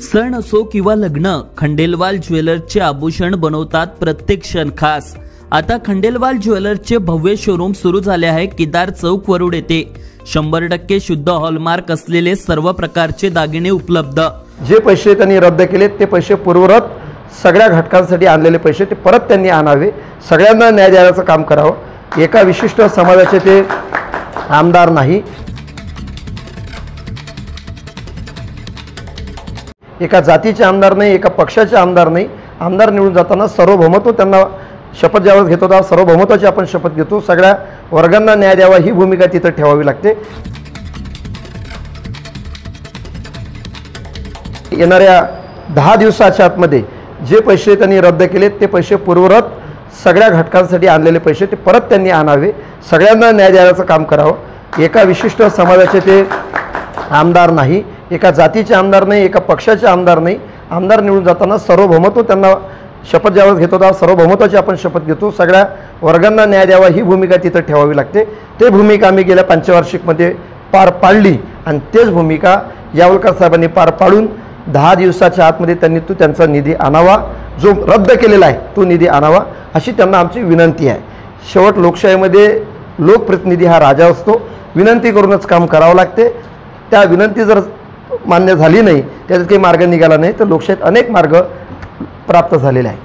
सण असो किंवा लग्न, खंडेलवाल ज्वेलर्सचे आभूषण बनवतात प्रत्येक क्षण खास। आता खंडेलवाल ज्वेलर्सचे भव्य शोरूम सुरू झाले आहे केदार चौक वरुड येथे। 100% शुद्ध हॉलमार्क असलेले सर्व प्रकारचे दागिने उपलब्ध। जे पैसे त्यांनी रद्द केले ते पैसे पूर्ववत सगळ्या घटकांसाठी आणलेले पैसे ते परत त्यांनी आणावे, सगळ्यांना न्याय द्यायचं काम करावं। एका विशिष्ट समाजाचे ते आमदार नाही, एका जातीचे आमदार नाही, एका पक्षाचे आमदार नाही। आमदार निवडून जाताना सार्वभौमत्व त्यांना शपथ ज्यावेळेस घेतो त्या सार्वभौमत्वाची आपण शपथ घेतो। सगळ्या वर्गांना न्याय द्यावा ही भूमिका तिथे ठेवावी लागते। येणाऱ्या 10 दिवसाच्या आतमध्ये जे पैसे त्यांनी रद्द केले ते पैसे पूर्ववत सगळ्या घटकांसाठी आणलेले पैसे ते परत त्यांनी आणावे, सगळ्यांना न्याय द्यायचं काम करावं। एका विशिष्ट समाजाचे ते आमदार नाही, एका जातीचे आमदार नाही, एका पक्षाचे आमदार नाही। आमदार निवडून जाताना सार्वभौमत्व त्यांना शपथ ज्यावेळेस घेतो त्या सार्वभौमत्वाची आपण शपथ घेतो। सगळ्या वर्गांना न्याय द्यावा ही भूमिका तिथे ठेवावी लागते। ते भूमिका आम्ही गेल्या पंचवार्षिकमध्ये पार पाडली आणि तेच भूमिका यावलकर साहेबांनी पार पाडून 10 दिवसाच्या आतमध्ये त्यांनी त्यांचा निधी आणावा, जो रद्द केलेला आहे तो निधी आणावा अशी त्यांना आमची विनंती आहे। शेवट लोकशाहीमध्ये लोकप्रतिनिधी हा राजा असतो, विनंती करूनच काम करावं लागते। त्या विनंती जर मान्य झाली नाही, त्याच्यात काही मार्ग निघाला नाही तर लोकशाहीत अनेक मार्ग प्राप्त झालेले आहेत।